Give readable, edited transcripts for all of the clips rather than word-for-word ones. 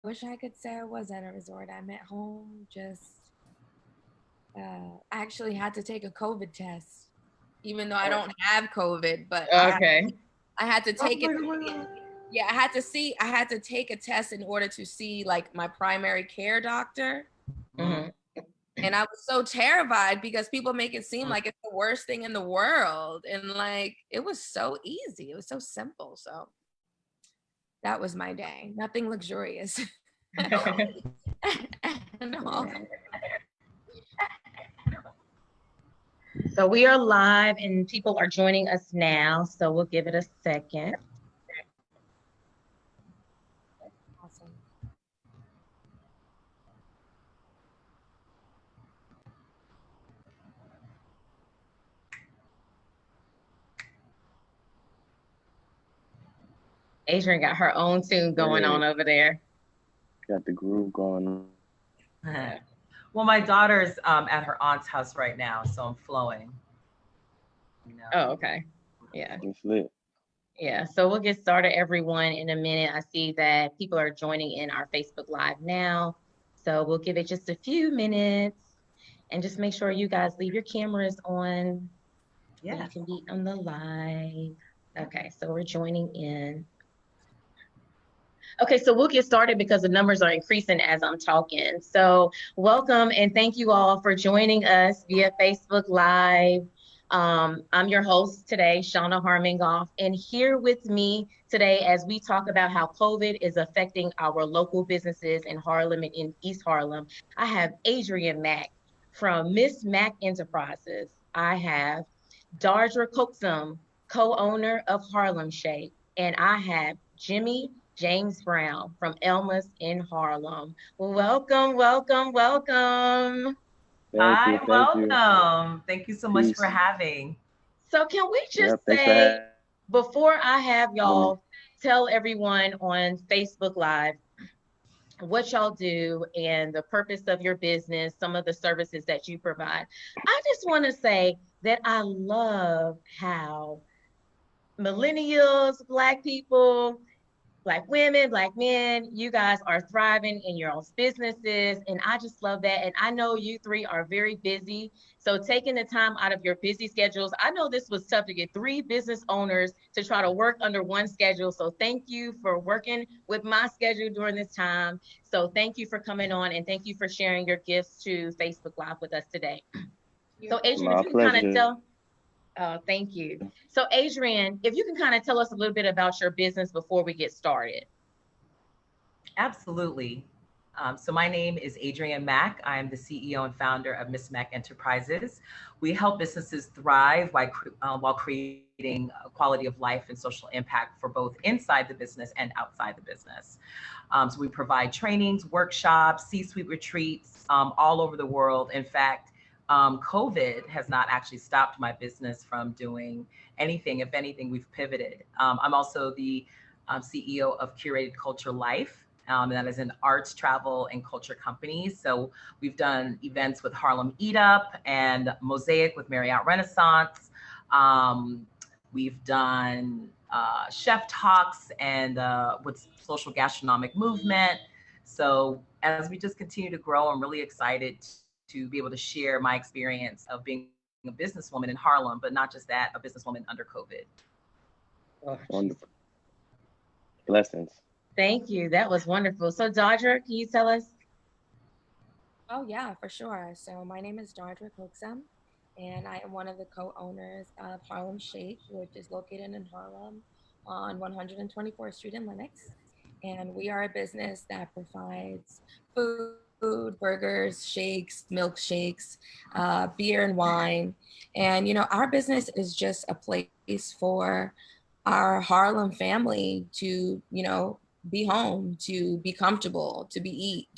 wish I could say I was at a resort. I'm at home. I actually had to take a COVID test, even though I don't have COVID, but Okay. I had to Oh take it. my God. Yeah, I had to take a test in order to see like my primary care doctor. Mm-hmm. And I was so terrified because people make it seem like it's the worst thing in the world. And like, it was so easy. It was so simple. So that was my day. Nothing luxurious. No. So we are live and people are joining us now. So we'll give it a second. Awesome. Adrian got her own tune going on over there. Got the groove going. Well, my daughter's at her aunt's house right now, so I'm flowing. Oh, okay. Yeah. It's lit. Yeah. So we'll get started, everyone, in a minute. I see that people are joining in our Facebook Live now. So we'll give it just a few minutes and just make sure you guys leave your cameras on. So you can be on the live. Okay. So we're joining in. Okay, so we'll get started because the numbers are increasing as I'm talking. So welcome and thank you all for joining us via Facebook Live. I'm your host today, Shauna Harmingoff, and here with me today as we talk about how COVID is affecting our local businesses in Harlem and in East Harlem, I have Adrian Mack from Miss Mack Enterprises. I have Dardra Coxum, co-owner of Harlem Shake, and I have Jimmy James Brown from Elma's in Harlem. Welcome, welcome, welcome. Hi, Thank you. welcome. Thank you so much Peace. for having. So can we just Thanks for say, having before I have me. y'all tell everyone on Facebook Live what y'all do and the purpose of your business, some of the services that you provide, I just want to say that I love how millennials, Black people, Black women, Black men, you guys are thriving in your own businesses. And I just love that. And I know you three are very busy. So taking the time out of your busy schedules, I know this was tough to get three business owners to try to work under one schedule. So thank you for working with my schedule during this time. So thank you for coming on and thank you for sharing your gifts to Facebook Live with us today. So Adrian, if My you can kind of pleasure. tell, thank you. So Adrian, if you can kind of tell us a little bit about your business before we get started. Absolutely. So my name is Adrienne Mack. I am the CEO and founder of Miss Mack Enterprises. We help businesses thrive while creating a quality of life and social impact for both inside the business and outside the business. So we provide trainings, workshops, C-suite retreats all over the world. In fact, COVID has not actually stopped my business from doing anything. If anything, we've pivoted. I'm also the CEO of Curated Culture Life. And that is an arts, travel, and culture company. So we've done events with Harlem Eat Up and Mosaic with Marriott Renaissance. We've done chef talks and with Social Gastronomic Movement. So as we just continue to grow, I'm really excited to be able to share my experience of being a businesswoman in Harlem, but not just that, a businesswoman under COVID. Oh, Wonderful. Blessings. thank you. That was wonderful. So Dodger, can you tell us? Oh, yeah, for sure. So my name is Dardra Coxum, and I am one of the co-owners of Harlem Shake, which is located in Harlem on 124th Street in Lenox. And we are a business that provides food, burgers, shakes, milkshakes, beer and wine. And, our business is just a place for our Harlem family to, be home, to be comfortable, to eat,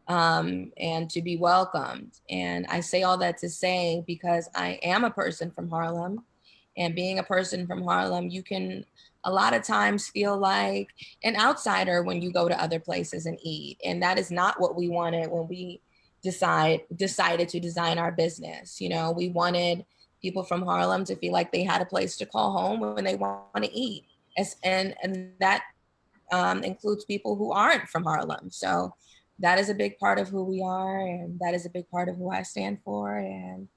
and to be welcomed. And I say all that to say because I am a person from Harlem. And being a person from Harlem, you can a lot of times feel like an outsider when you go to other places and eat. And that is not what we wanted when we decided to design our business. We wanted people from Harlem to feel like they had a place to call home when they want to eat. And that includes people who aren't from Harlem. So that is a big part of who we are, and that is a big part of who I stand for. And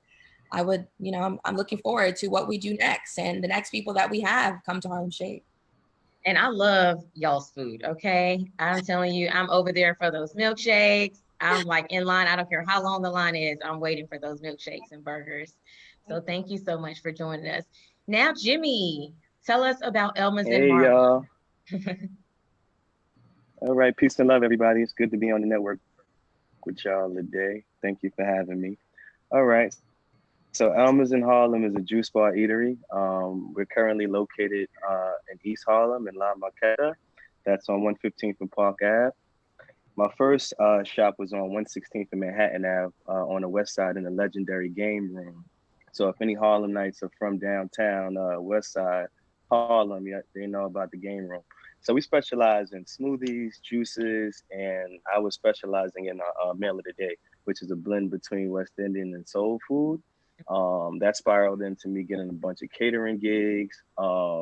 I would, I'm looking forward to what we do next and the next people that we have come to Harlem Shake. And I love y'all's food, okay? I'm telling you, I'm over there for those milkshakes. I'm like in line. I don't care how long the line is. I'm waiting for those milkshakes and burgers. So thank you so much for joining us. Now, Jimmy, tell us about Elma's in Hey, Harlem. y'all. All right. Peace and love, everybody. It's good to be on the network with y'all today. Thank you for having me. All right. So Elma's in Harlem is a juice bar eatery. We're currently located in East Harlem in La Marqueta. That's on 115th and Park Ave. My first shop was on 116th and Manhattan Ave on the west side in the legendary Game Room. So if any Harlemites are from downtown west side Harlem, yeah, they know about the Game Room. So we specialize in smoothies, juices, and I was specializing in meal of the day, which is a blend between West Indian and soul food. That spiraled into me getting a bunch of catering gigs,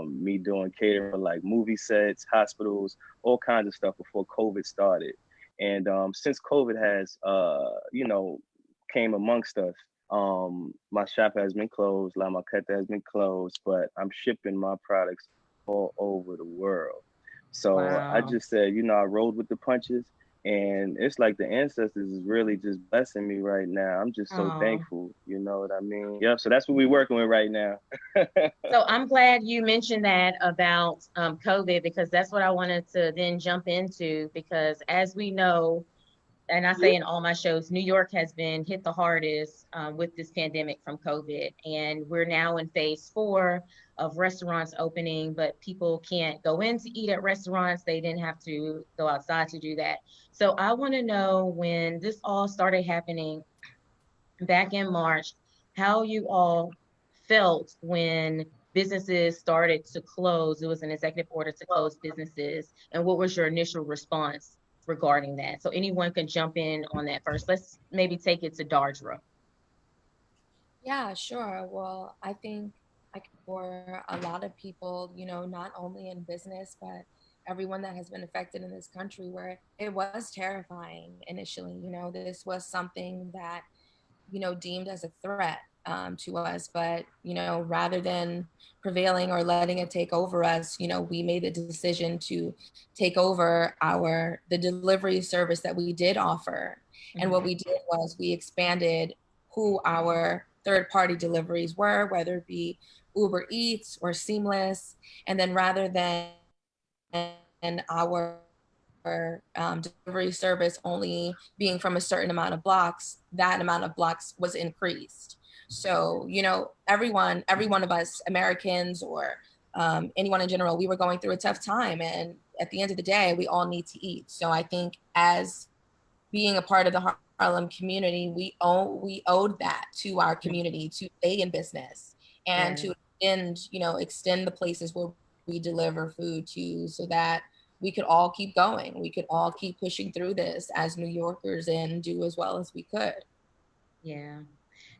me doing catering for like movie sets, hospitals, all kinds of stuff before COVID started. And since COVID has, came amongst us, my shop has been closed, La Marqueta has been closed, but I'm shipping my products all over the world. So I Wow. just said, I rolled with the punches, and it's like the ancestors is really just blessing me right now. I'm just so Oh. thankful. You know what I mean? Yeah. So that's what we're working with right now. So I'm glad you mentioned that about COVID, because that's what I wanted to then jump into, because as we know, and I say in all my shows, New York has been hit the hardest with this pandemic from COVID. And we're now in phase 4 of restaurants opening, but people can't go in to eat at restaurants. They didn't have to go outside to do that. So I want to know, when this all started happening back in March, how you all felt when businesses started to close. It was an executive order to close businesses. And what was your initial response regarding that? So anyone can jump in on that first. Let's maybe take it to Dardra. Yeah, sure. Well, I think for a lot of people, not only in business, but everyone that has been affected in this country, where it was terrifying initially. This was something that, deemed as a threat to us. But, rather than prevailing or letting it take over us, we made the decision to take over the delivery service that we did offer. And what we did was we expanded who our third party deliveries were, whether it be Uber Eats or Seamless. And then rather than our delivery service only being from a certain amount of blocks, that amount of blocks was increased. So, every one of us Americans, or anyone in general, we were going through a tough time. And at the end of the day, we all need to eat. So I think, as being a part of the Harlem community, we owed that to our community to stay in business and to extend the places where we deliver food to, so that we could all keep going. We could all keep pushing through this as New Yorkers and do as well as we could. Yeah.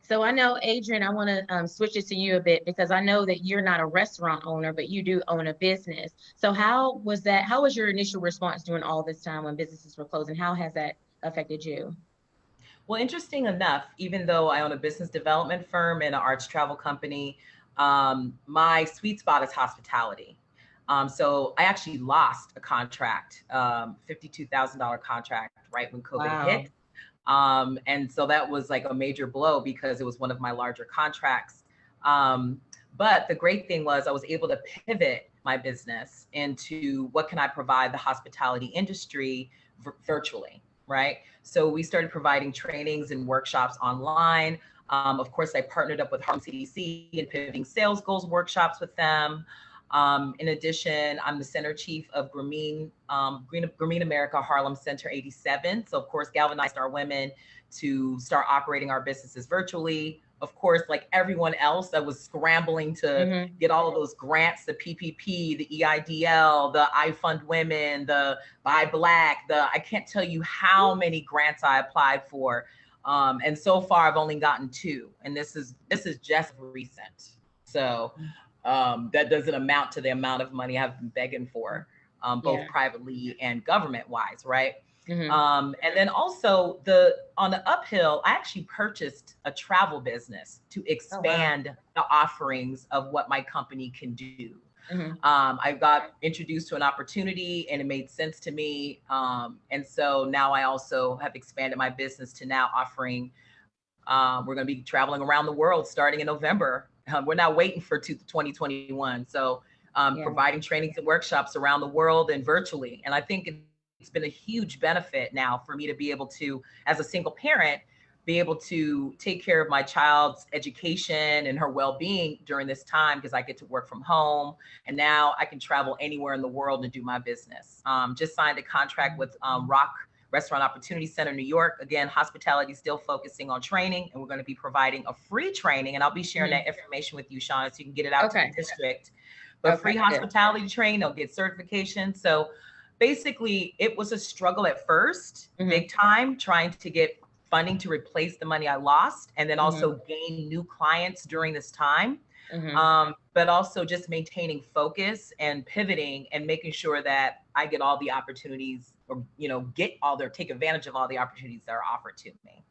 So I know, Adrian, I want to switch it to you a bit, because I know that you're not a restaurant owner, but you do own a business. So how was that? How was your initial response during all this time when businesses were closing? How has that affected you? Well, interesting enough, even though I own a business development firm and an arts travel company, my sweet spot is hospitality. So I actually lost a contract, $52,000 contract right when COVID hit. And so that was like a major blow, because it was one of my larger contracts. But the great thing was I was able to pivot my business into what can I provide the hospitality industry virtually, right? So we started providing trainings and workshops online. Of course, I partnered up with Harlem CDC and pivoting sales goals workshops with them. In addition, I'm the center chief of Grameen America Harlem Center 87. So of course, galvanized our women to start operating our businesses virtually. Of course, like everyone else, I was scrambling to get all of those grants, the PPP, the EIDL, the I Fund Women, the Buy Black, I can't tell you how many grants I applied for. And so far I've only gotten 2, and this is just recent. So that doesn't amount to the amount of money I've been begging for. both Yeah. privately and government wise, right? Mhm. And then also on the uphill, I actually purchased a travel business to Oh, wow. expand the offerings of what my company can do. Mhm. I got introduced to an opportunity and it made sense to me. And so now I also have expanded my business to now offering, we're going to be traveling around the world starting in November. We're not waiting for 2021. So Yeah. providing trainings and workshops around the world and virtually. And I think it's been a huge benefit now for me to be able to, as a single parent, be able to take care of my child's education and her well-being during this time because I get to work from home. And now I can travel anywhere in the world and do my business. Just signed a contract with Rock Restaurant Opportunity Center, New York. Again, hospitality still focusing on training, and we're going to be providing a free training. And I'll be sharing that information with you, Shauna, so you can get it out to the district. But free hospitality training, they'll get certification. So basically, it was a struggle at first, big time, trying to get funding to replace the money I lost, and then also gain new clients during this time. But also just maintaining focus and pivoting and making sure that I get all the opportunities, or take advantage of all the opportunities that are offered to me.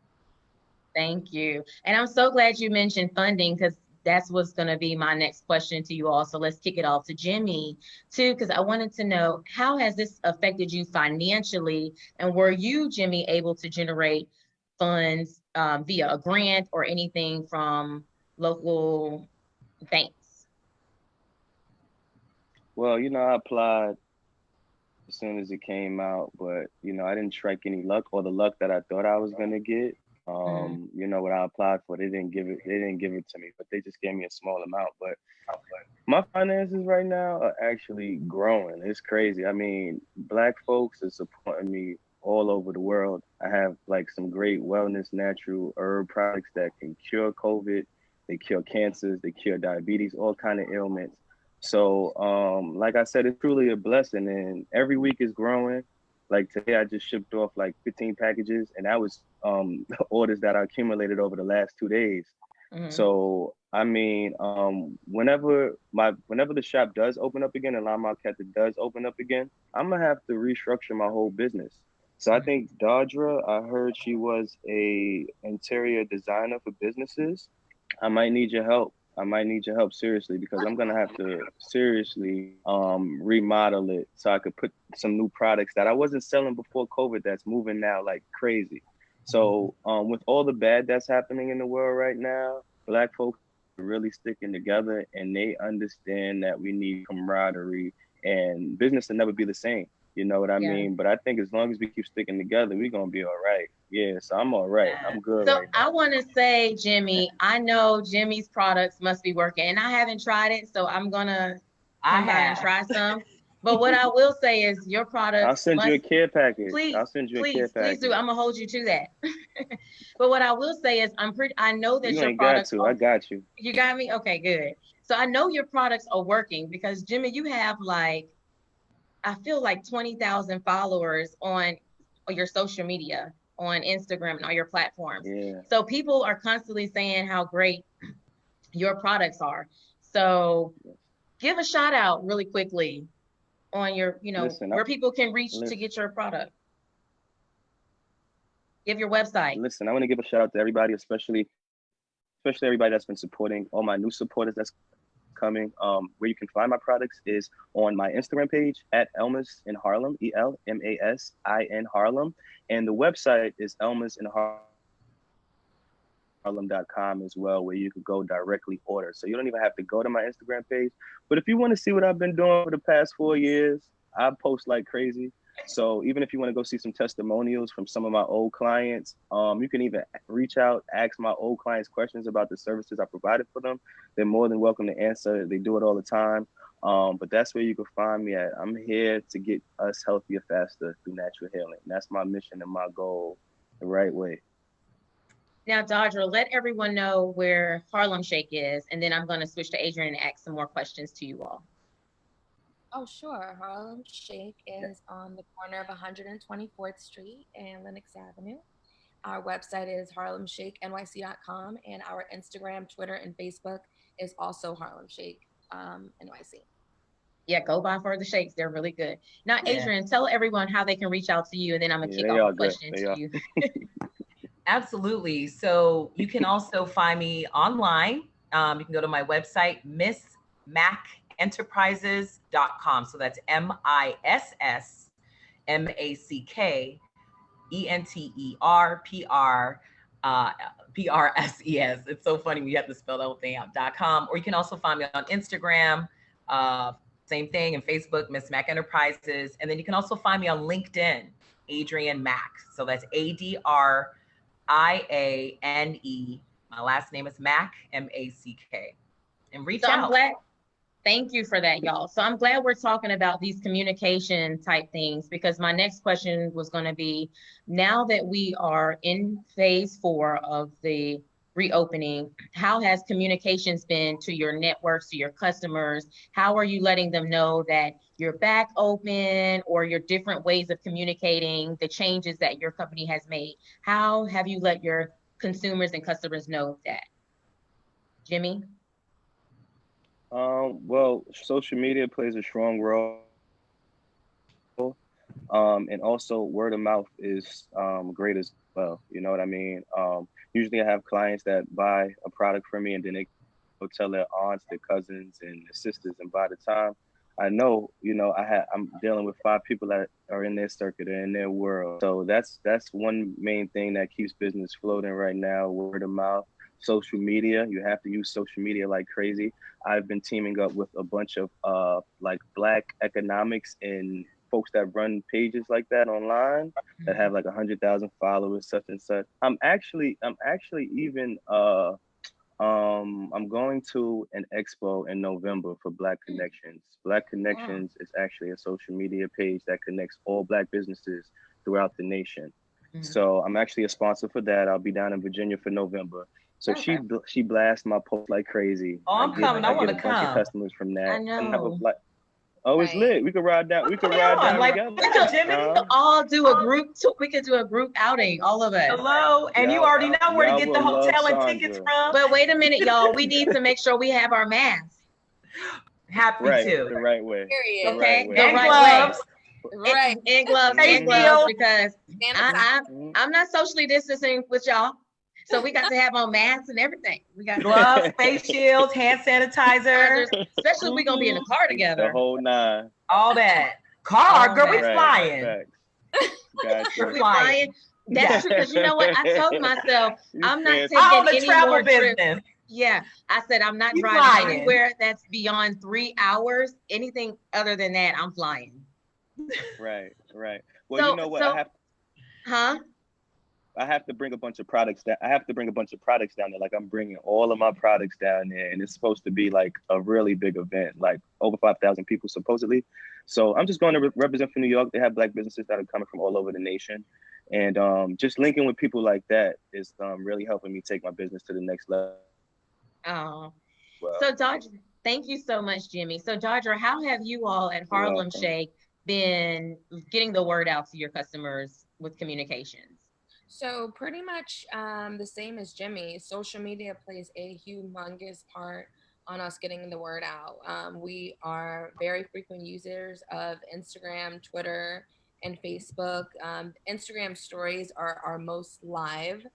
Thank you. And I'm so glad you mentioned funding, because that's what's going to be my next question to you all. So let's kick it off to Jimmy too, because I wanted to know, how has this affected you financially? And were you, Jimmy, able to generate funds via a grant or anything from local banks? Well, I applied as soon as it came out, but I didn't strike any luck, or the luck that I thought I was gonna get. What I applied for, they didn't give it to me, but they just gave me a small amount. But my finances right now are actually growing. It's crazy. I mean, Black folks are supporting me all over the world. I have like some great wellness natural herb products that can cure COVID, they cure cancers, they cure diabetes, all kind of ailments. So, like I said, it's truly a blessing, and every week is growing. Like today, I just shipped off like 15 packages, and that was orders that I accumulated over the last 2 days. So I mean, whenever the shop does open up again and La Marquette does open up again, I'm gonna have to restructure my whole business. So I think Dodra, I heard she was a interior designer for businesses. I might need your help. I might need your help seriously, because I'm gonna have to seriously remodel it so I could put some new products that I wasn't selling before COVID that's moving now like crazy. So with all the bad that's happening in the world right now, Black folks are really sticking together, and they understand that we need camaraderie, and business will never be the same. You know what I mean? But I think as long as we keep sticking together, we're gonna be all right. Yeah, so I'm all right. I'm good So right now. I want to say, Jimmy, I know Jimmy's products must be working, and I haven't tried it, so I'm gonna come by and try some. But what I will say is, your products I'll send you a care package. Please, I'll send you a care package. please do. I'm gonna hold you to that. But what I will say is, I know that You your ain't got products to. I got you. You got me? Okay, good. So I know your products are working, because Jimmy, you have like, I feel like 20,000 followers on your social media, on Instagram and all your platforms. Yeah. So people are constantly saying how great your products are. So give a shout out really quickly on your, where people can reach to get your product. Give your website. Listen, I want to give a shout out to everybody, especially everybody that's been supporting, all my new supporters that's coming. Where you can find my products is on my Instagram page at Elmas in Harlem, ELMASIN Harlem. And the website is elmasinharlem.com as well, where you could go directly order. So you don't even have to go to my Instagram page. But if you want to see what I've been doing for the past 4 years, I post like crazy. So even if you want to go see some testimonials from some of my old clients, you can even reach out, ask my old clients questions about the services I provided for them. They're more than welcome to answer. They do it all the time. But that's where you can find me at. I'm here to get us healthier faster through natural healing. That's my mission and my goal, the right way. Now, Dodra, let everyone know where Harlem Shake is, and then I'm going to switch to Adrian and ask some more questions to you all. Oh, sure. Harlem Shake is on the corner of 124th Street and Lenox Avenue. Our website is harlemshakenyc.com, and our Instagram, Twitter, and Facebook is also Harlem Shake NYC. Yeah, go buy for the shakes. They're really good. Now, Yeah. Adrian, tell everyone how they can reach out to you, and then I'm gonna Yeah, kick they off are a good. question They to are. you. Absolutely. So you can also find me online. You can go to my website, missmackenterprises.com. So that's MISSMACKENTERPR PRSES. It's so funny when you have to spell the whole thing out.com. Or you can also find me on Instagram, same thing, and Facebook, Miss Mac Enterprises. And then you can also find me on LinkedIn, Adrienne Mack. So that's ADRIANE. My last name is Mack, MACK. And reach So I'm out. glad. Thank you for that, y'all. So I'm glad we're talking about these communication type things, because my next question was going to be, now that we are in phase 4 of the reopening, how has communications been to your networks, to your customers? How are you letting them know that you're back open, or your different ways of communicating the changes that your company has made? How have you let your consumers and customers know that? Jimmy? Well, social media plays a strong role. And also word of mouth is great as well. You know what I mean? Usually I have clients that buy a product from me and then they go tell their aunts, their cousins, and their sisters. And by the time I know, I'm dealing with 5 people that are in their circuit or in their world. So that's one main thing that keeps business floating right now, word of mouth. Social media, you have to use social media like crazy. I've been teaming up with a bunch of like Black economics and folks that run pages like that online that have like 100,000 followers, such and such. I'm actually even I'm going to an expo in November for Black Connections. Black Connections is actually a social media page that connects all Black businesses throughout the nation. So I'm actually a sponsor for that. I'll be down in Virginia for November. So Okay. she blasts my post like crazy. Oh, I'm coming. I want to get a bunch of come. customers from that. I know. Oh, it's lit. We could ride down. We could Put me ride on, down like, together. Jimmy. All do a group. We could do a group outing, all of us. Hello, and you already know where to get the will love hotel and tickets Sandra. from. But wait a minute, y'all. We need to make sure we have our masks. Happy Right, to. the right way. Period. Okay, way. the And right gloves. Right. And gloves, Face and gloves, shield. because Sanitize. I'm not socially distancing with y'all. So we got to have on masks and everything. We got Gloves, face shields, hand sanitizer, especially if we're gonna be in the car The together. whole 9. all that. Car, All girl, we that. flying. Facts. Gotcha. We flying. That's true, because you know what? I told myself I'm not taking I own a any travel more trips. business. Yeah, I said I'm not You driving flying. anywhere that's beyond 3 hours. Anything other than that, I'm flying. Right. Well, you know what? I have to bring a bunch of products down. I have to bring a bunch of products down there. Like I'm bringing all of my products down there, and it's supposed to be like a really big event, like over 5,000 people supposedly. So I'm just going to represent for New York. They have Black businesses that are coming from all over the nation, and just linking with people like that is really helping me take my business to the next level. Oh, Well, so Dodger, thank you so much, Jimmy. So Dodger, how have you all at You're Harlem welcome. Shake been getting the word out to your customers with communications? So pretty much the same as Jimmy. Social media plays a humongous part on us getting the word out. We are very frequent users of Instagram, Twitter, and Facebook. Instagram stories are our most live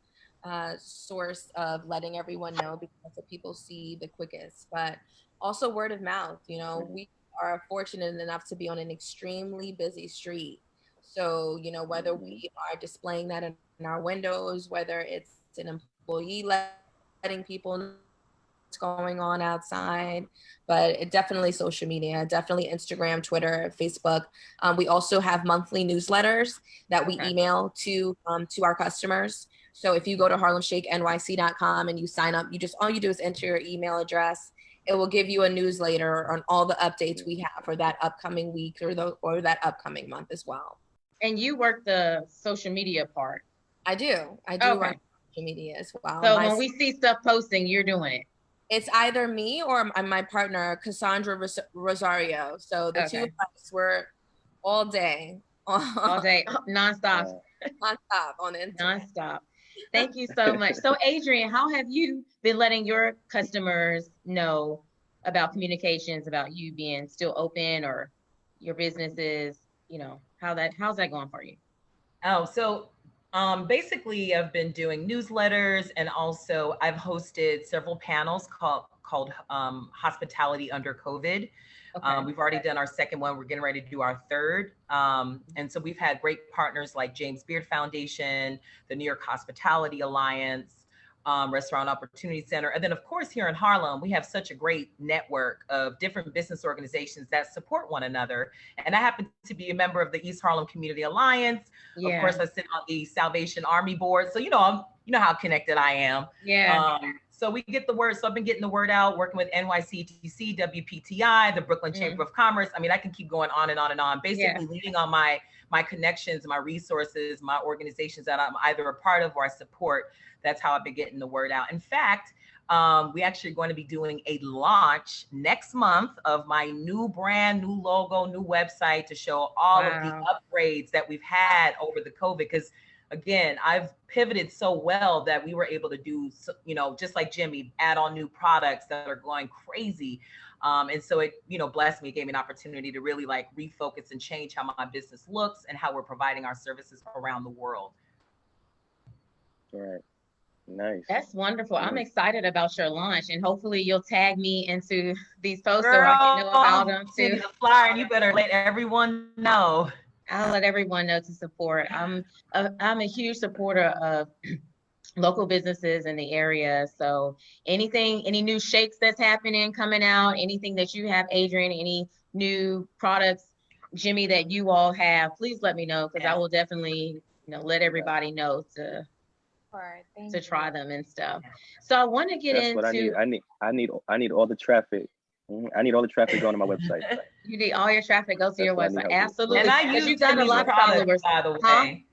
source of letting everyone know, because that's what people see the quickest. But also word of mouth. We are fortunate enough to be on an extremely busy street. So, whether we are displaying that in our windows, whether it's an employee letting people know what's going on outside, but it definitely social media, definitely Instagram, Twitter, Facebook. We also have monthly newsletters that we email to our customers. So if you go to harlemshakenyc.com and you sign up, all you do is enter your email address. It will give you a newsletter on all the updates we have for that upcoming week or that upcoming month as well. And you work the social media part. I do Okay. run social media as well. So when we see stuff posting, you're doing it. It's either me or my partner, Cassandra Rosario. So the two of us, we're all day. All day, nonstop. Nonstop on the internet. Nonstop. Thank you so much. So Adrienne, how have you been letting your customers know about communications, about you being still open or your businesses, how's that going for you? Oh, so basically, I've been doing newsletters, and also I've hosted several panels called Hospitality Under COVID. Okay. We've already done our second one. We're getting ready to do our third. And so we've had great partners like James Beard Foundation, the New York Hospitality Alliance, Restaurant Opportunity Center. And then, of course, here in Harlem, we have such a great network of different business organizations that support one another. And I happen to be a member of the East Harlem Community Alliance. Yeah. Of course, I sit on the Salvation Army board. So, you know how connected I am. Yeah. So we get the word. So I've been getting the word out, working with NYCTC, WPTI, the Brooklyn Chamber of Commerce. I mean, I can keep going on and on and on, basically leaning on my connections, my resources, my organizations that I'm either a part of or I support. That's how I've been getting the word out. In fact, we actually are going to be doing a launch next month of my new brand, new logo, new website to show all of the upgrades that we've had over the COVID. Because again, I've pivoted so well that we were able to do, just like Jimmy, add on new products that are going crazy. And so it, blessed me, gave me an opportunity to really like refocus and change how my business looks and how we're providing our services around the world. All right. Nice. That's wonderful. I'm excited about your launch, and hopefully you'll tag me into these posts Girl, so I can know about them too. The flyer, and you better let everyone know. I'll let everyone know to support. I'm a huge supporter of local businesses in the area. So any new shakes that's happening, coming out, anything that you have, Adrian, any new products, Jimmy, that you all have, please let me know, because I will definitely, let everybody know to try them and stuff. So I want to get into. What I need all the traffic. I need all the traffic going to my website. You need all your traffic go to your website. Absolutely. And I use Jimmy's products, by the way.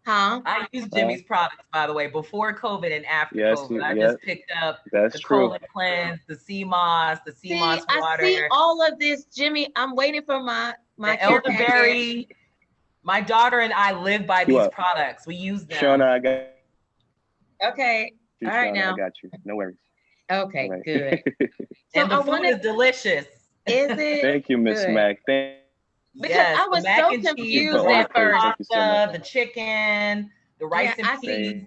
I use Jimmy's products, by the way, before COVID and after COVID. I just picked up the Colon Cleanse, the sea moss water. I see all of this, Jimmy. I'm waiting for my elderberry. My daughter and I live by these products. We use them. Shauna, I got. Okay. All right, now. I got you. No worries. Okay, good. And the food is delicious. Is it? Thank you, Miss Mac. Because I was so confused at first. The chicken, the rice and peas.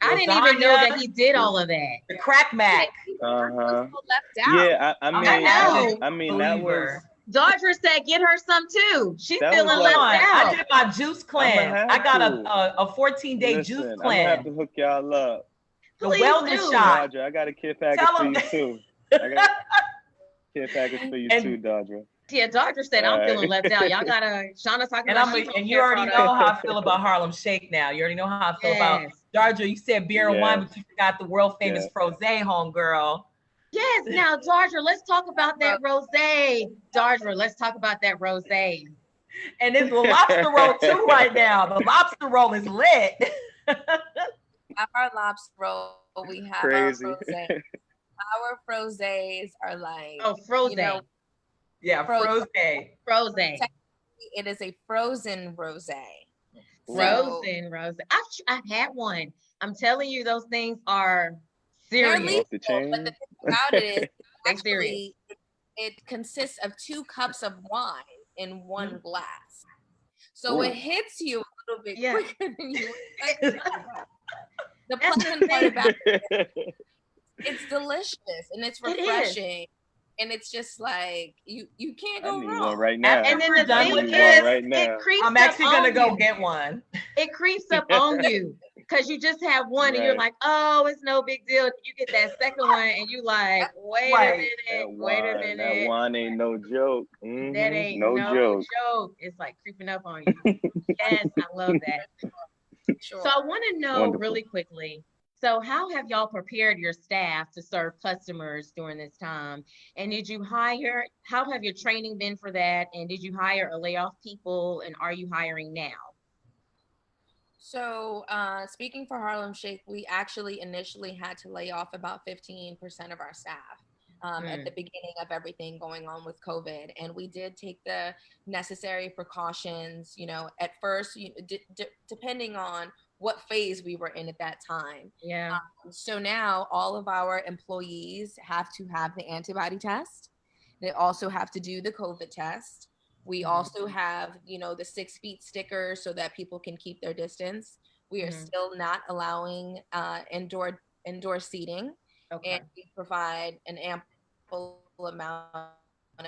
I didn't even know that he did all of that. The crack mac. Yeah, I mean that was. Dodger said, "Get her some too. She's feeling left out." I did my juice cleanse. I got a 14-day juice cleanse. I'm gonna have to hook y'all up. The wellness shot. Dodger, I got a kid package for you too. I got a kid package for you too, Dodger. Yeah, Dodger said I'm feeling left out. Y'all gotta. Shauna's talking about. And you already know how I feel about Harlem Shake now. You already know how I feel about Dodger. You said beer and wine, but you forgot the world famous Frosé, homegirl. Yes. Now, Dodger, let's talk about that rosé. Dodger, let's talk about that rosé. And it's the lobster roll too right now. The lobster roll is lit. Our lobster roll, we have our frosé. Our frosés are like frosé. Frosé. It is a frozen rosé. Frozen rosé. I've had one. I'm telling you, those things are serious. But the thing about it is, actually, it consists of 2 cups of wine in 1 glass. So it hits you a little bit quicker than you expect. The pleasant part about it, it's delicious and it's refreshing. And it's just like you can't go wrong right now. And then the thing is, it creeps up on you. I'm actually gonna go get one. It creeps up on you because you just have one and you're like, oh, it's no big deal. You get that second one and you like, wait a minute. That wine ain't no joke. Mm-hmm. That ain't no joke. It's like creeping up on you. Yes, I love that. Sure. So I want to know really quickly. So how have y'all prepared your staff to serve customers during this time? And how have your training been for that? And did you hire or lay off people? And are you hiring now? So speaking for Harlem Shake, we actually initially had to lay off about 15% of our staff at the beginning of everything going on with COVID. And we did take the necessary precautions, at first, depending on what phase we were in at that time. Yeah. So now all of our employees have to have the antibody test. They also have to do the COVID test. We Mhm. also have, you know, the 6 feet sticker so that people can keep their distance. We are Mhm. still not allowing indoor seating, and Okay. we provide an ample amount of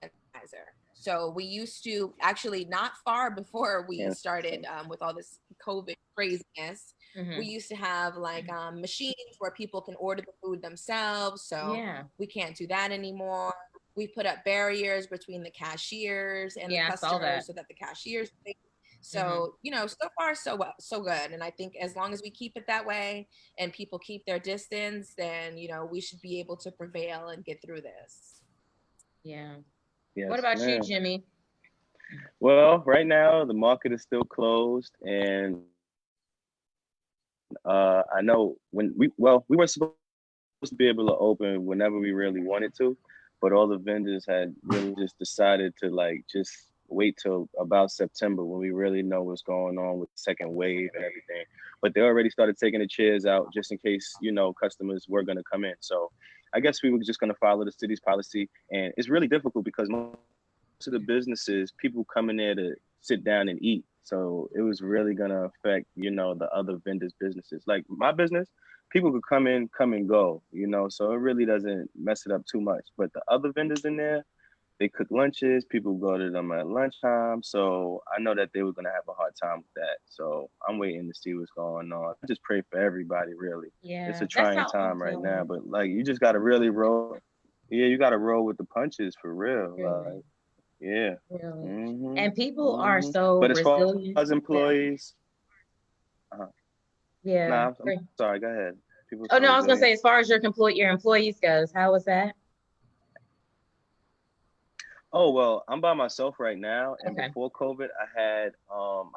sanitizer. So we used to actually not far before we And started with all this COVID craziness. We Mhm. used to have like machines where people can order the food themselves. So Yeah. we can't do that anymore. We put up barriers between the cashiers and the Yeah, I saw customers that. so that the cashiers. Mhm. So, you know, so far so well, so good. And I think as long as we keep it that way and people keep their distance, then you know we should be able to prevail and get through this. Yeah. What yes, about you, ma'am. Jimmy? Well, right now the market is still closed, and I know we were supposed to be able to open whenever we really wanted to, but all the vendors had really just decided to like just wait till about September when we really know what's going on with the second wave and everything. But they already started taking the chairs out just in case, you know, customers were going to come in. So I guess we were just going to follow the city's policy. And it's really difficult because most of the businesses, people come in there to sit down and eat. So it was really going to affect, you know, the other vendors' businesses. Like my business, people could come in, come and go, you know, so it really doesn't mess it up too much. But the other vendors in there, they cook lunches, people go to them at lunchtime. So I know that they were gonna have a hard time with that. So I'm waiting to see what's going on. I just pray for everybody really. It's a Yeah, that's trying how I'm time right now, feeling. but like you just gotta really roll. Yeah, you gotta roll with the punches for real. Really, Like, yeah. really. Mhm. And people are Mhm. so But as far resilient. as Yeah. employees, Yeah. nah, I'm sorry, go ahead. People Oh so no, I was gonna resilient. say, as far as your employees goes, how was that? Oh well, I'm by myself right now, and Okay. before COVID, I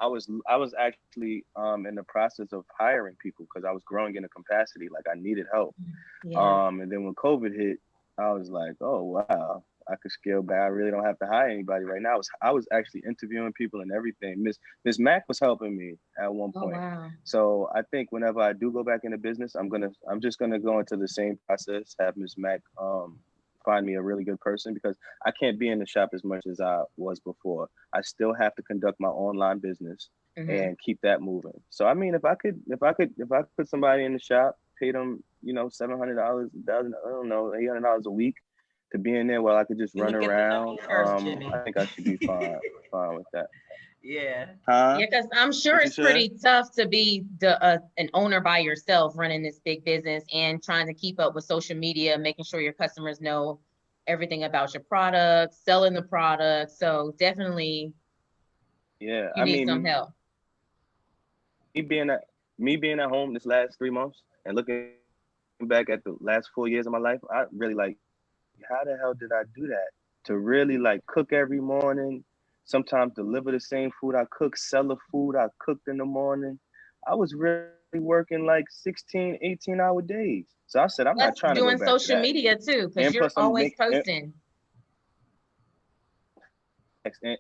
was actually in the process of hiring people because I was growing in a capacity, like I needed help. Yeah. And then when COVID hit, I was like, oh wow, I could scale back. I really don't have to hire anybody right now. I was actually interviewing people and everything. Miss Mac was helping me at one Oh point. wow. So I think whenever I do go back into business, I'm just gonna go into the same process, have Miss Mac find me a really good person because I can't be in the shop as much as I was before. I still have to conduct my online business Hmm. and keep that moving. So I mean, if I put somebody in the shop, pay them, you know, $700, thousand, I don't know, $800 a week to be in there while I could just You run look at the around. money first, Jimmy. I think I should be fine with that. Yeah. Huh? Yeah, because I'm sure What you it's said? pretty tough to be an owner by yourself running this big business and trying to keep up with social media, making sure your customers know everything about your product, selling the product. So definitely Yeah, you I need some mean, help. me being at me being at home this last 3 months and looking back at the last 4 years of my life, I really like, how the hell did I do that? To really like cook every morning, sometimes deliver the same food I cook, sell the food I cooked in the morning. I was really working like 16, 18-hour days. So I said, I'm not Plus trying to go doing back to social that. media too, because And you're plus, always posting.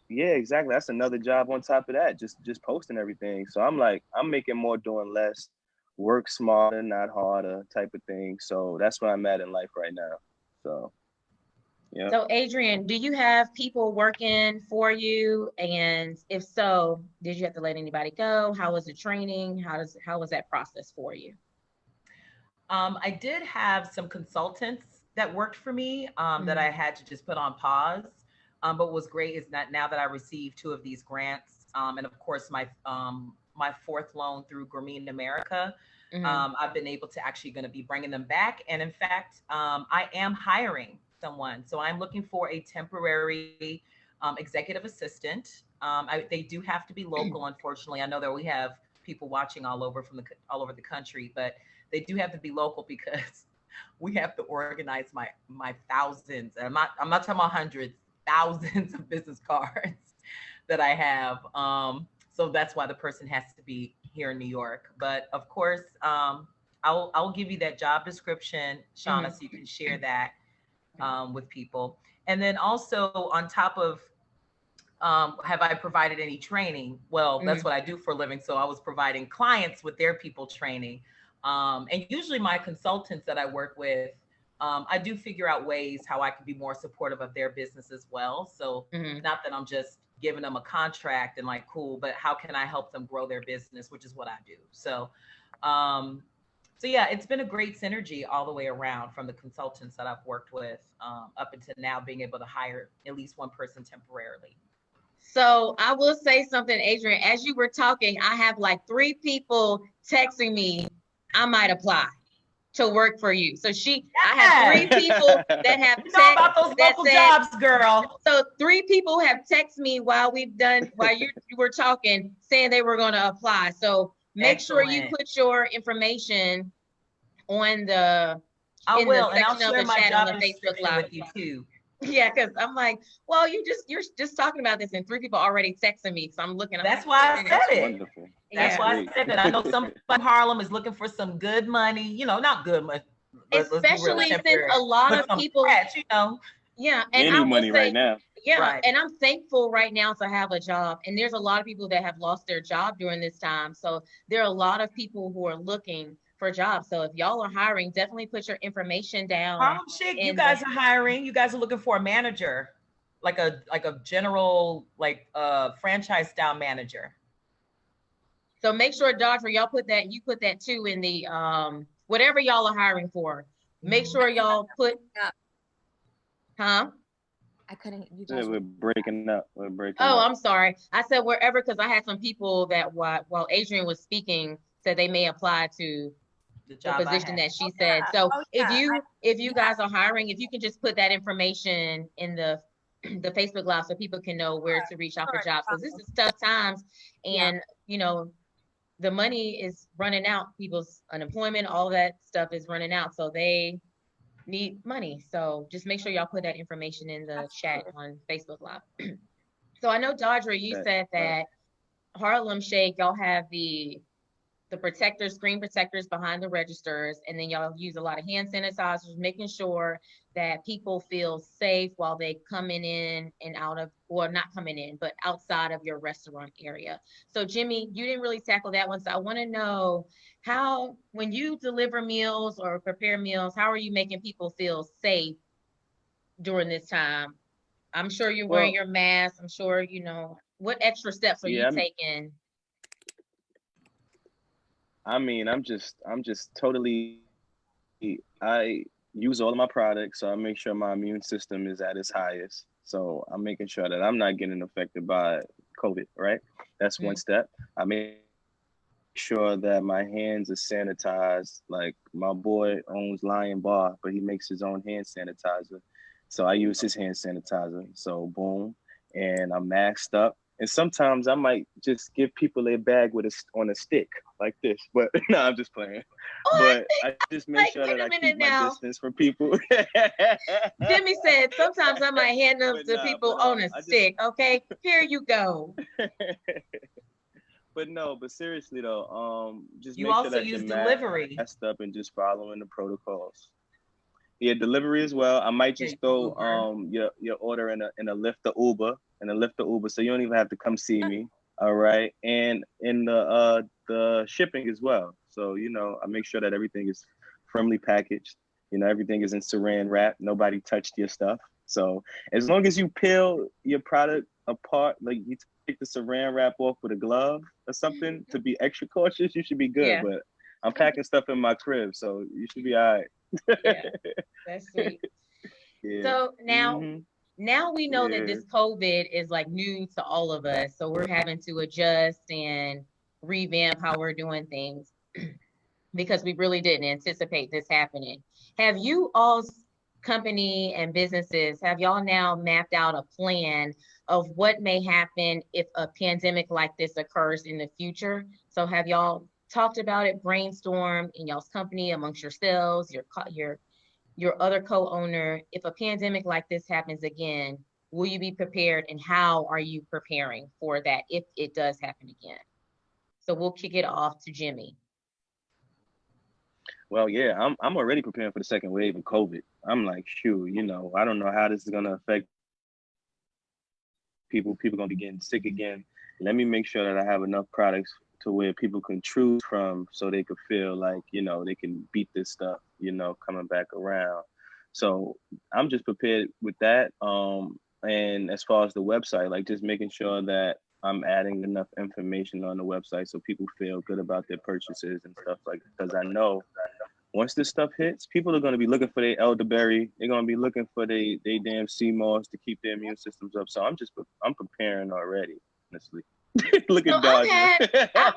yeah, exactly. That's another job on top of that, just posting everything. So I'm like, I'm making more doing less, work smarter, not harder type of thing. So that's where I'm at in life right now. So yeah. So Adrian, do you have people working for you? And if so, did you have to let anybody go? How was the training? How was that process for you? I did have some consultants that worked for me that Mhm. I had to just put on pause. But what was great is that now that I received two of these grants, and of course my fourth loan through Grameen America, Mhm. I've been able to actually going to be bringing them back. And in fact, I am hiring someone, so I'm looking for a temporary executive assistant. They do have to be local, unfortunately. I know that we have people watching all over the country, but they do have to be local because we have to organize my thousands. And I'm not talking about hundreds, thousands of business cards that I have. So that's why the person has to be here in New York. But of course, I'll give you that job description, Shauna, Mhm. so you can share that with people. And then also on top of have I provided any training? Well, that's Mhm. what I do for a living. So I was providing clients with their people training. And usually my consultants that I work with I do figure out ways how I can be more supportive of their business as well. So Mhm. not that I'm just giving them a contract and like, cool, but how can I help them grow their business, which is what I do. Um, so yeah, it's been a great synergy all the way around from the consultants that I've worked with up until now, being able to hire at least one person temporarily. So I will say something, Adrian. As you were talking, I have like 3 people texting me, I might apply to work for you. So I have 3 people that have You know about those local jobs, girl. So 3 people have texted me while you were talking, saying they were going to apply. So make sure you put your information on the I in will, the and I'll section of share the my chat on job the Facebook description Live with you too. Yeah, because I'm like, well, you're just talking about this, and 3 people already texting me, so I'm looking. That's why I said it. Wonderful. That's why I said that. I know somebody in Harlem is looking for some good money. You know, not good money. Especially since a lot of people, scratch, you know. Yeah, and Any I will money say, right now. yeah, Right. and I'm thankful right now to have a job. And there's a lot of people that have lost their job during this time. So there are a lot of people who are looking for jobs. So if y'all are hiring, definitely put your information down. Harlem Shake, you guys are hiring. You guys are looking for a manager, like a general franchise style manager. So make sure, Dr. y'all put that too in the whatever y'all are hiring for. Make sure y'all put. Huh? I couldn't. You Yeah, guys we're breaking up. We're breaking Oh, up. I'm sorry. I said wherever, because I had some people that while Adrian was speaking said they may apply to the position that she said. So if you guys are hiring, if you can just put that information in the Facebook Live so people can know where to reach out for jobs, because this is tough times, and you know the money is running out. People's unemployment, all that stuff is running out, so they need money. So just make sure y'all put that information in the chat on Facebook Live. So I know, Dodra, you said that Harlem Shake, y'all have the protectors, screen protectors behind the registers, and then y'all use a lot of hand sanitizers, making sure that people feel safe while they coming in and out of, or not coming in, but outside of your restaurant area. So Jimmy, you didn't really tackle that one. So I want to know how, when you deliver meals or prepare meals, how are you making people feel safe during this time? I'm sure you're wearing your mask. I'm sure, you know, what extra steps are you taking? I mean, I'm just totally, I use all of my products, so I make sure my immune system is at its highest. So I'm making sure that I'm not getting affected by COVID, right? That's one step. I make sure that my hands are sanitized. Like my boy owns Lion Bar, but he makes his own hand sanitizer. So I use his hand sanitizer. So boom, and I'm maxed up. And sometimes I might just give people a bag on a stick like this. But no, I'm just playing. But I just make sure that I keep my distance from people. Jimmy said, sometimes I might hand them to people on a stick. Okay, here you go. But seriously though, just you make also sure that use you're delivery. Masked up and just following the protocols. Yeah, delivery as well. I might just throw your order in a Lyft or Uber, so you don't even have to come see me. All right, and in the shipping as well. So you know, I make sure that everything is firmly packaged. You know, everything is in Saran wrap. Nobody touched your stuff. So as long as you peel your product apart, like you take the Saran wrap off with a glove or something to be extra cautious, you should be good. Yeah. But I'm packing stuff in my crib, so you should be all right. Yeah, that's sweet. Yeah. So now we know that this COVID is like new to all of us. So we're having to adjust and revamp how we're doing things because we really didn't anticipate this happening. Have you all's company and businesses, have y'all now mapped out a plan of what may happen if a pandemic like this occurs in the future? So have y'all talked about it, brainstormed in y'all's company amongst yourselves, your other co-owner? If a pandemic like this happens again, will you be prepared, and how are you preparing for that if it does happen again? So we'll kick it off to Jimmy. Well, yeah, I'm already preparing for the second wave of COVID. I'm like, shoot, you know, I don't know how this is gonna affect people. People gonna be getting sick again. Let me make sure that I have enough products to where people can choose from, so they could feel like, you know, they can beat this stuff, you know, coming back around. So I'm just prepared with that. And as far as the website, like just making sure that I'm adding enough information on the website so people feel good about their purchases and stuff like, because I know once this stuff hits, people are going to be looking for their elderberry. They're going to be looking for they damn sea moss to keep their immune systems up. So I'm preparing already, honestly. Look So at Dodger. I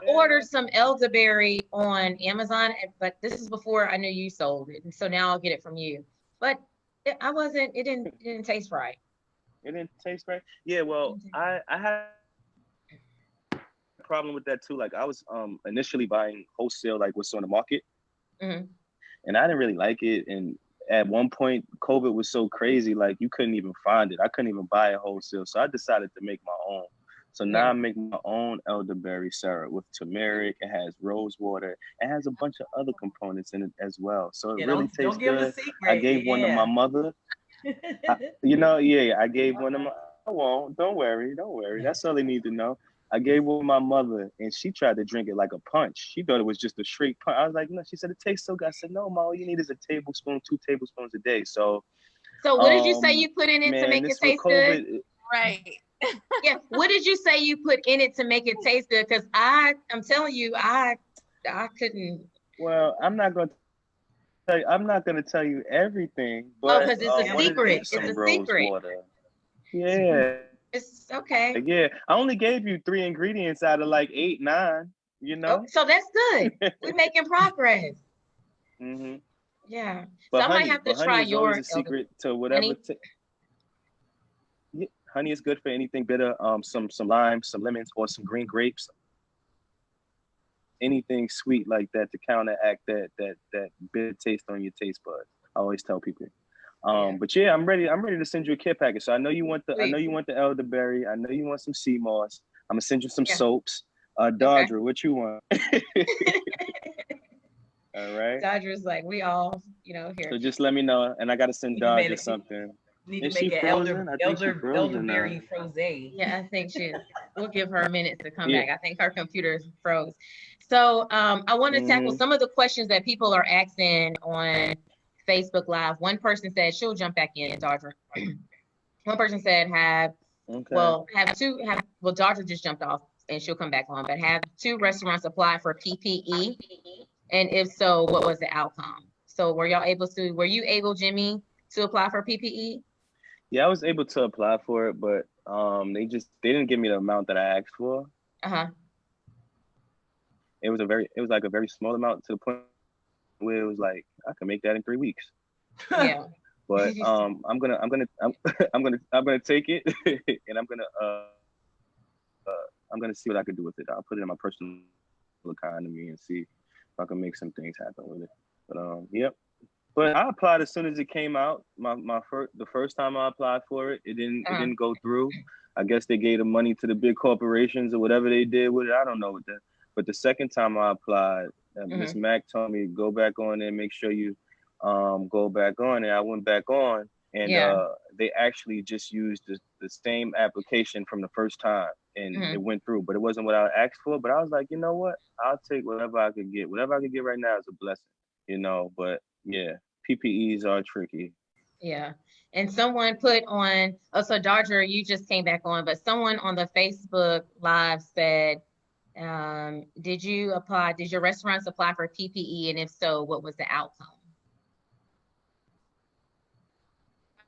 ordered some elderberry on Amazon, but this is before I knew you sold it. And so now I'll get it from you. But it didn't taste right. It didn't taste right. Yeah, well, I had a problem with that too. Like I was initially buying wholesale, like what's on the market, and I didn't really like it. And at one point, COVID was so crazy, like you couldn't even find it. I couldn't even buy it wholesale, so I decided to make my own. So now I make my own elderberry syrup with turmeric. It has rose water. It has a bunch of other components in it as well. So it really tastes good. I gave one to my mother. I gave one to my. I won't. Don't worry. That's all they need to know. I gave one to my mother, and she tried to drink it like a punch. She thought it was just a straight punch. I was like, no. She said it tastes so good. I said, no, Ma. All you need is a tablespoon, 2 tablespoons a day. So what did you say you put in it to make it taste good? Right. Yeah. What did you say you put in it to make it taste good? Because I'm telling you, I couldn't. Well, I'm not going to tell you everything, but because it's a secret. It's a secret. Water. Yeah. It's okay. Yeah. I only gave you 3 ingredients out of like 8, 9, you know? So that's good. We're making progress. Mm-hmm. Yeah. But so I might have to try your secret to whatever. Honey is good for anything bitter. Some lime, some lemons, or some green grapes. Anything sweet like that to counteract that bitter taste on your taste buds. I always tell people. But yeah, I'm ready to send you a care package. So I know you want the elderberry. I know you want some sea moss. I'm gonna send you some soaps. Dodger, what you want? All right. Dodger's like, we all, here. So just let me know, and I gotta send Dodger something. Need to make an elderberry frozen. Yeah, I think we'll give her a minute to come back. I think her computer froze. So I want to tackle some of the questions that people are asking on Facebook Live. One person said she'll jump back in, Dodger. One person said Dodger just jumped off and she'll come back on, but have 2 restaurants apply for PPE? And if so, what was the outcome? So were you able, Jimmy, to apply for PPE? Yeah, I was able to apply for it, but they didn't give me the amount that I asked for. It was like a very small amount to the point where it was like I can make that in 3 weeks. Yeah. But I'm gonna take it and I'm gonna see what I can do with it. I'll put it in my personal economy and see if I can make some things happen with it. But yep. But I applied as soon as it came out. The first time I applied for it, it didn't go through. I guess they gave the money to the big corporations or whatever they did with it. I don't know what that. But the second time I applied, Miss Mac told me go back on there and make sure you go back on. And I went back on, and they actually just used the same application from the first time, and it went through. But it wasn't what I asked for. But I was like, you know what? I'll take whatever I could get. Whatever I could get right now is a blessing, But yeah. PPEs are tricky. Yeah. And someone put on, so Dodger, you just came back on, but someone on the Facebook Live said, did your restaurants apply for PPE? And if so, what was the outcome?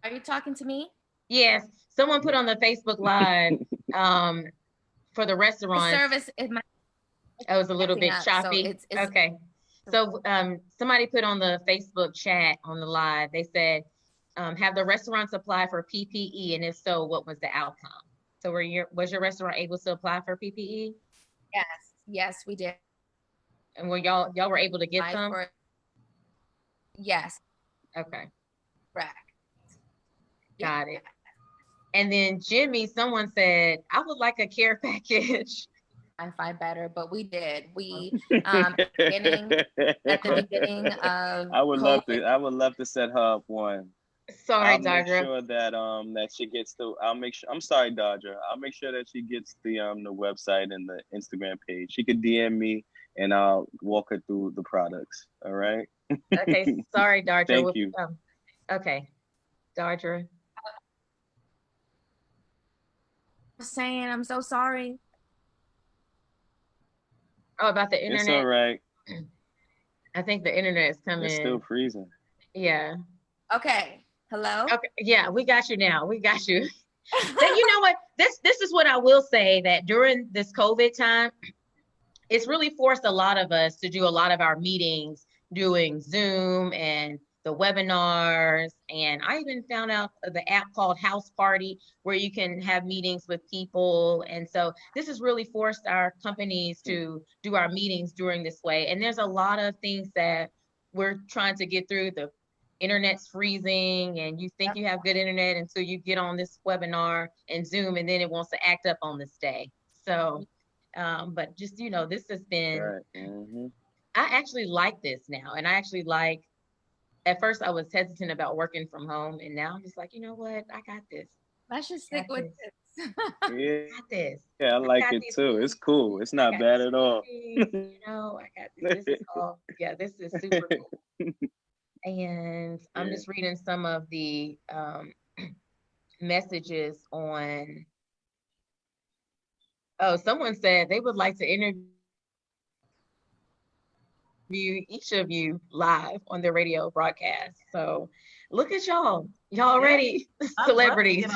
Are you talking to me? Yes. Someone put on the Facebook Live for the restaurant. Service, it was a little bit choppy. So it's okay. So somebody put on the Facebook chat on the live, they said, have the restaurants apply for PPE? And if so, what was the outcome? So was your restaurant able to apply for PPE? Yes, we did. And y'all were able to get some? Yes. Okay. Correct. Got it. And then Jimmy, someone said, I would like a care package. I find better, but we did. We at the beginning of I would love to set her up one. Sorry, I'll Dodger. Make sure that she gets I'm sorry, Dodger. I'll make sure that she gets the website and the Instagram page. She could DM me and I'll walk her through the products. All right. Okay. Sorry, Dodger. Thank you. Okay, Dardra. Saying I'm so sorry. Oh, about the It's all internet. right. I think the internet is It's still coming. freezing. Yeah. Okay. Hello? Okay. Yeah, we got you now. We got you. That, you know what? This is what I will say, that during this COVID time, it's really forced a lot of us to do a lot of our meetings doing Zoom and the webinars. And I even found out the app called House Party, where you can have meetings with people. And so this has really forced our companies to do our meetings during this way. And there's a lot of things that we're trying to get through. The internet's freezing, and you think you have good internet until you get on this webinar and Zoom, and then it wants to act up on this day. So but just, this has been, Right. Mm-hmm. I actually like this now. And I actually like, at first I was hesitant about working from home. And now I'm just like, you know what? I got this. Let's just I stick got with this. this. Yeah. I got this. Yeah, I I like got it these too. It's meetings. cool. It's I not got bad these at all. meetings. I got this. This is all, yeah, this is super cool. And I'm Yeah. just reading some of the messages on, oh, someone said they would like to interview each of you live on the radio broadcast. So look at y'all. Y'all already celebrities.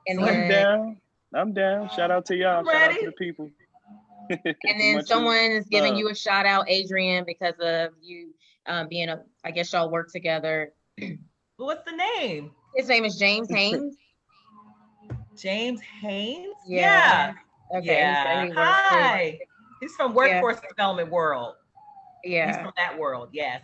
And I'm then down. I'm down. Shout out to y'all. I'm Shout out to ready. the people. and then Much someone is giving love. you a shout out, Adrian, because of you being I guess y'all work together. What's the name? His name is James Haynes. James Haynes? Yeah. Yeah. Okay. Yeah. He works Hi. He's from Workforce Development World. Yeah. He's from that world. Yes.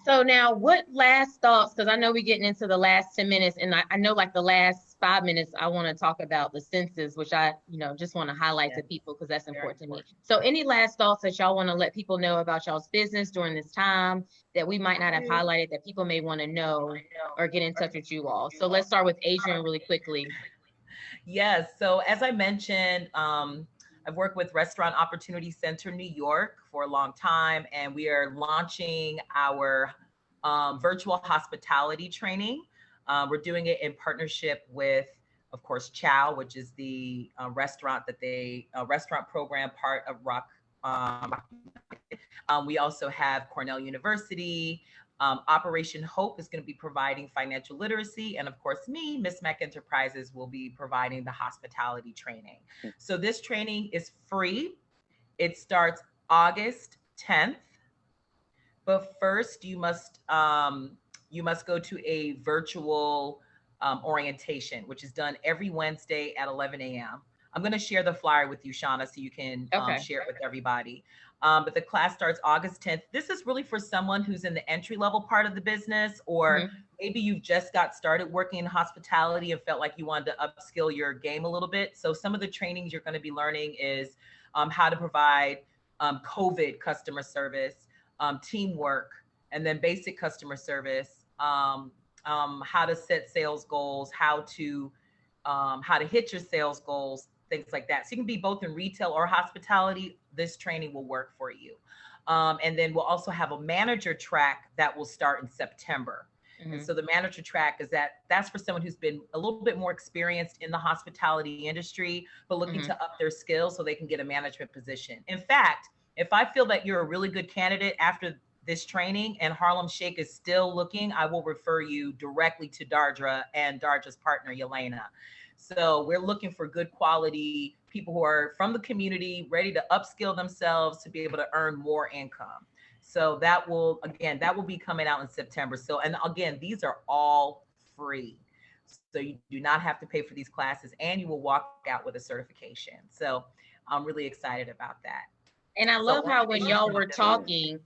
So now, what last thoughts? Because I know we're getting into the last 10 minutes, and I know like the last 5 minutes, I want to talk about the census, which I, just want to highlight to people because that's important to me. So any last thoughts that y'all want to let people know about y'all's business during this time that we might not have highlighted that people may want to know or get in touch with you all? So let's start with Adrian really quickly. Yes. So as I mentioned, I've worked with Restaurant Opportunity Center New York for a long time, and we are launching our virtual hospitality training. We're doing it in partnership with, of course, Chow, which is the restaurant restaurant program part of Rock. We also have Cornell University. Operation Hope is going to be providing financial literacy. And of course, me, Miss Mac Enterprises, will be providing the hospitality training. So this training is free. It starts August 10th. But first, you must go to a virtual orientation, which is done every Wednesday at 11 a.m. I'm going to share the flyer with you, Shauna, so you can share it with everybody. But the class starts August 10th. This is really for someone who's in the entry level part of the business, or maybe you've just got started working in hospitality and felt like you wanted to upskill your game a little bit. So some of the trainings you're going to be learning is how to provide COVID customer service, teamwork, and then basic customer service, how to set sales goals, how to hit your sales goals, things like that. So you can be both in retail or hospitality. This training will work for you. And then we'll also have a manager track that will start in September. And so the manager track is that's for someone who's been a little bit more experienced in the hospitality industry, but looking to up their skills so they can get a management position. In fact, if I feel that you're a really good candidate after this training and Harlem Shake is still looking, I will refer you directly to Dardra and Dardra's partner, Yelena. So we're looking for good quality people who are from the community, ready to upskill themselves to be able to earn more income. So that will be coming out in September. So, and again, these are all free. So you do not have to pay for these classes, and you will walk out with a certification. So I'm really excited about that. And I love how when y'all were talking,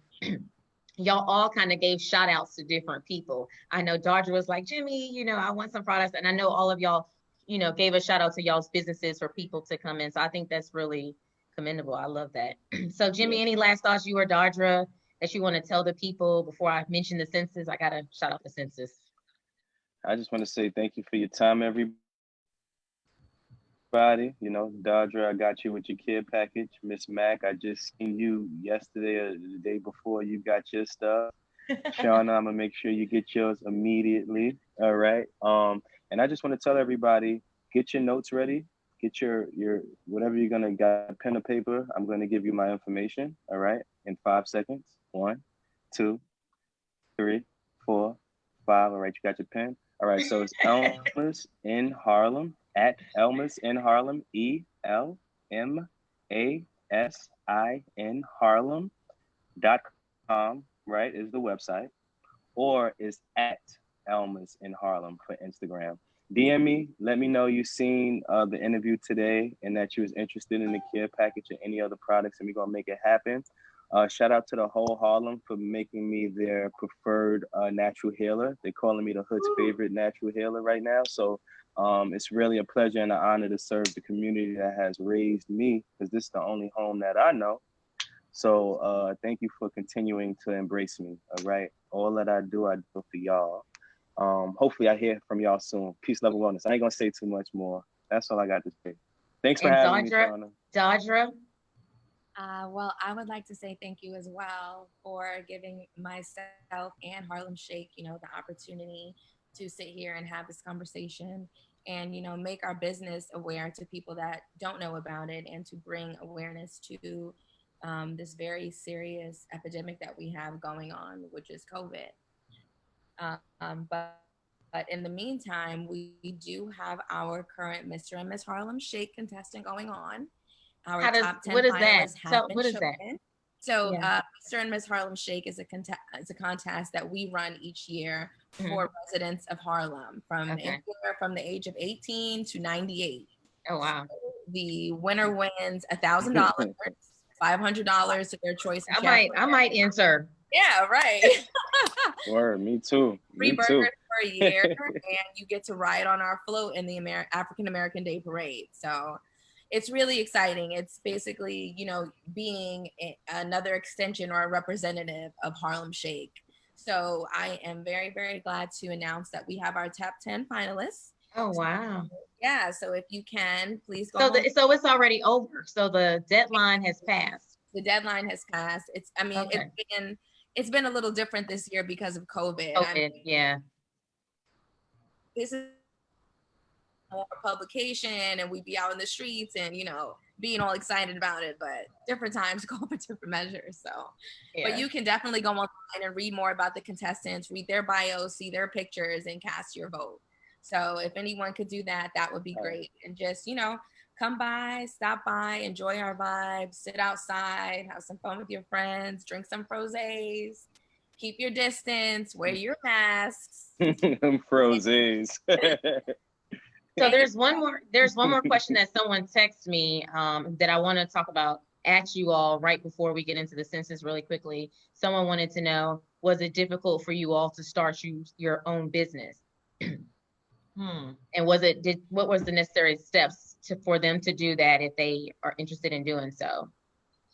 y'all all kind of gave shout outs to different people. I know Dardra was like, Jimmy, I want some products. And I know all of y'all, gave a shout out to y'all's businesses for people to come in. So I think that's really commendable. I love that. So Jimmy, any last thoughts, you or Dardra, that you want to tell the people before I mention the census? I got to shout out the census. I just want to say thank you for your time, everybody. Dardra, I got you with your care package. Miss Mac, I just seen you yesterday or the day before you got your stuff. Shauna, I'm gonna make sure you get yours immediately. All right. And I just want to tell everybody, get your notes ready. Get your whatever you're gonna got pen or paper. I'm gonna give you my information. All right. In 5 seconds. 1, 2, 3, 4, 5. All right. You got your pen. All right. So it's Elmer's in Harlem at Elmer's in Harlem. ELMASIN Harlem.com. Right, is the website, or is at Elmer's in Harlem for Instagram. DM me, let me know you seen the interview today and that you was interested in the care package or any other products, and we're gonna make it happen. Shout out to the whole Harlem for making me their preferred natural healer. They're calling me the hood's favorite natural healer right now. So it's really a pleasure and an honor to serve the community that has raised me, because this is the only home that I know. So thank you for continuing to embrace me. All right. All that I do for y'all. Hopefully I hear from y'all soon. Peace, love, and wellness. I ain't gonna say too much more. That's all I got to say. Thanks for having me, Shauna. Dodra. Well, I would like to say thank you as well for giving myself and Harlem Shake, the opportunity to sit here and have this conversation and, make our business aware to people that don't know about it, and to bring awareness to this very serious epidemic that we have going on, which is COVID. But in the meantime, we do have our current Mr. and Miss Harlem Shake contestant going on. Our top 10 what is finalists that? have been What is chosen. that? So Mr. and Miss Harlem Shake is a contest that we run each year for residents of Harlem from anywhere from the age of 18 to 98. Oh, wow. So the winner wins $1,000, $500 to their choice. I might enter. Yeah, right. Word, me too. Free burgers for a year, and you get to ride on our float in the African American Day Parade. So it's really exciting. It's basically, being another extension or a representative of Harlem Shake. So I am very, very glad to announce that we have our top 10 finalists. Oh, wow. Yeah. So if you can, please go. So it's already over. So the deadline has passed. The deadline has passed. It's been a little different this year because of COVID. Yeah. This is more publication, and we'd be out in the streets and, being all excited about it, but different times call for different measures. So, But you can definitely go online and read more about the contestants, read their bios, see their pictures, and cast your vote. So if anyone could do that, that would be great. And just, come by, stop by, enjoy our vibes, sit outside, have some fun with your friends, drink some frosés, keep your distance, wear your masks. Frosés. So there's one more question that someone texted me that I want to talk about at you all right before we get into the census really quickly. Someone wanted to know, was it difficult for you all to start your own business? And what was the necessary steps for them to do that if they are interested in doing so?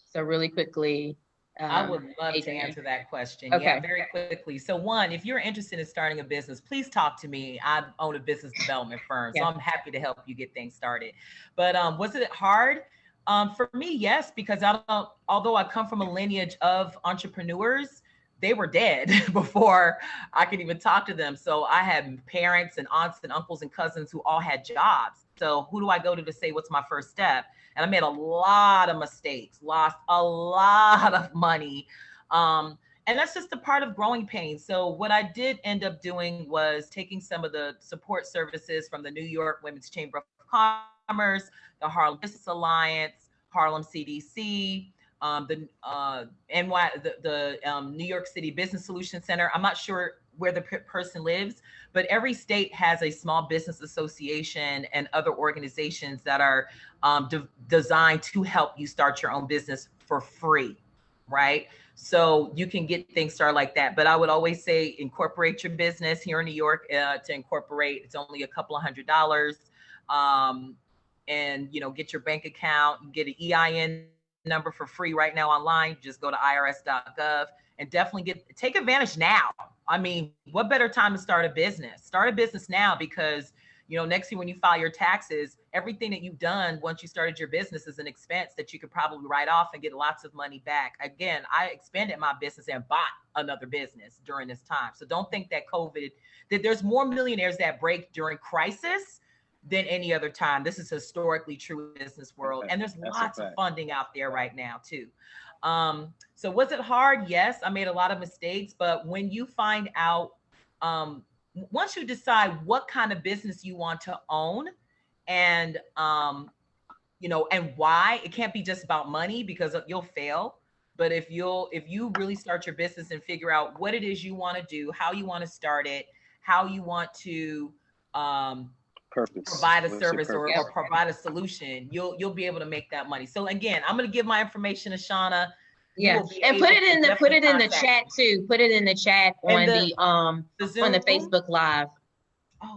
So really quickly. I would love to answer that question. Okay. Yeah, very quickly. So one, if you're interested in starting a business, please talk to me. I own a business development firm, so I'm happy to help you get things started. But was it hard? For me, yes, because although I come from a lineage of entrepreneurs, they were dead before I could even talk to them. So I had parents and aunts and uncles and cousins who all had jobs. So who do I go to say what's my first step? And I made a lot of mistakes, lost a lot of money. And that's just a part of growing pains. So what I did end up doing was taking some of the support services from the New York Women's Chamber of Commerce, the Harlem Business Alliance, Harlem CDC, the New York City Business Solution Center. I'm not sure where the person lives, but every state has a small business association and other organizations that are designed to help you start your own business for free, right? So you can get things started like that. But I would always say incorporate your business here in New York. To incorporate, it's only a couple of $100. And get your bank account, get an EIN number for free right now online. Just go to irs.gov and definitely take advantage now. I mean, what better time to start a business? Start a business now, because Next thing when you file your taxes, everything that you've done once you started your business is an expense that you could probably write off and get lots of money back. Again, I expanded my business and bought another business during this time. So don't think that that there's more millionaires that break during crisis than any other time. This is historically true in the business world. And there's lots of funding out there right now too. So was it hard? Yes, I made a lot of mistakes, but when you find out, once you decide what kind of business you want to own and, and why, it can't be just about money because you'll fail. But if you really start your business and figure out what it is you want to do, how you want to start it, how you want to, provide a service or provide a solution, you'll be able to make that money. So again, I'm going to give my information to Shauna. Yeah, and put it in the chat too. Put it in the chat on the Facebook Live.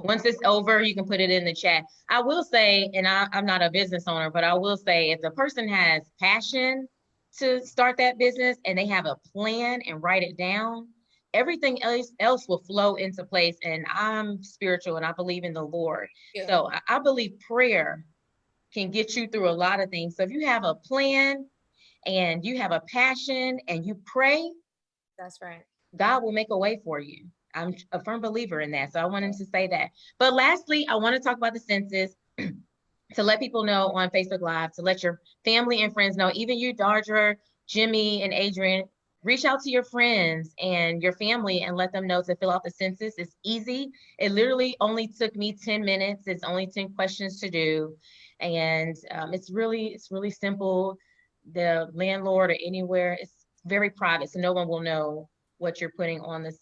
Once it's over, you can put it in the chat. I will say, and I'm not a business owner, but I will say if the person has passion to start that business and they have a plan and write it down, everything else will flow into place. And I'm spiritual and I believe in the Lord. Yeah. So I believe prayer can get you through a lot of things. So if you have a plan and you have a passion and you pray, that's right, God will make a way for you. I'm a firm believer in that. So I wanted to say that. But lastly, I want to talk about the census to let people know on Facebook Live, to let your family and friends know, even you, Dardra, Jimmy, and Adrian, reach out to your friends and your family and let them know to fill out the census. It's easy. It literally only took me 10 minutes. It's only 10 questions to do. And it's really simple. The landlord or anywhere, it's very private. So no one will know what you're putting on the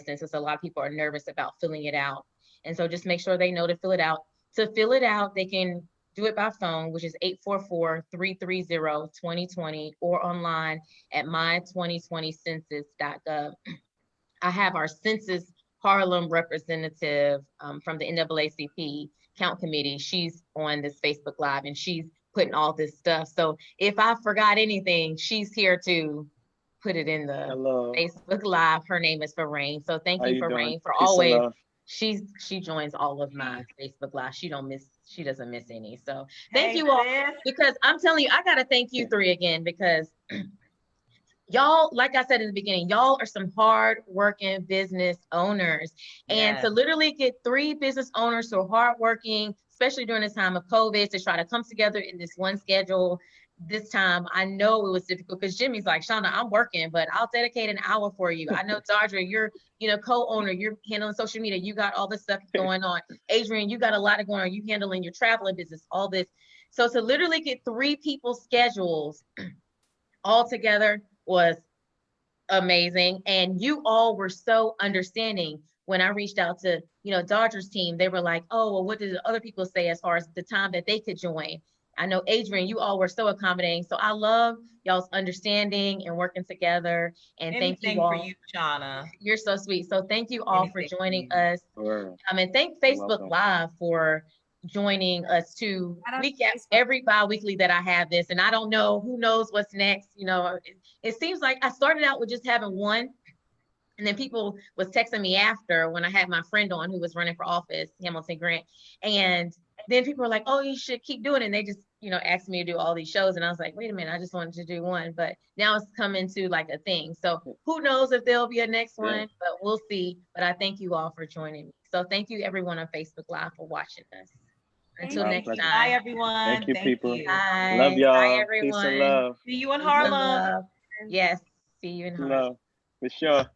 census. A lot of people are nervous about filling it out. And so just make sure they know to fill it out. To fill it out, they can do it by phone, which is 844-330-2020, or online at my2020census.gov. I have our Census Harlem representative from the NAACP Count Committee. She's on this Facebook Live and she's putting all this stuff. So if I forgot anything, she's here to put it in the Facebook Live. Her name is Farain. So thank you, Farain, for always. She joins all of my Facebook Live. She doesn't miss any. So thank you all, because I'm telling you, I gotta thank you three again, because y'all, like I said in the beginning, y'all are some hard working business owners. And to literally get three business owners so hardworking, especially during this time of COVID, to try to come together in this one schedule. This time, I know it was difficult because Jimmy's like, Shauna, I'm working, but I'll dedicate an hour for you. I know, Dardra, you're, co-owner, you're handling social media. You got all this stuff going on. Adrian, you got a lot going on. You handling your traveling business, all this. So to literally get three people's schedules all together was amazing. And you all were so understanding. When I reached out to, Dardra's team, they were like, oh, well, what did the other people say as far as the time that they could join? I know, Adrian, you all were so accommodating. So I love y'all's understanding and working together. And thank you all. For you, Shauna. You're so sweet. So thank you all for joining us. Thank Facebook Live for joining us too. Every bi-weekly that I have this, and I don't know, who knows what's next. It seems like I started out with just having one. And then people was texting me after when I had my friend on who was running for office, Hamilton Grant. And then people were like, oh, you should keep doing it. And they just, asked me to do all these shows. And I was like, wait a minute, I just wanted to do one. But now it's coming to like a thing. So who knows if there'll be a next one, but we'll see. But I thank you all for joining me. So thank you everyone on Facebook Live for watching us. Until next time. Bye, everyone. Thank you, people. Bye. Love y'all. Bye, everyone. Peace and love. See you in Harlem. Yes. See you in Harlem. Love. For sure.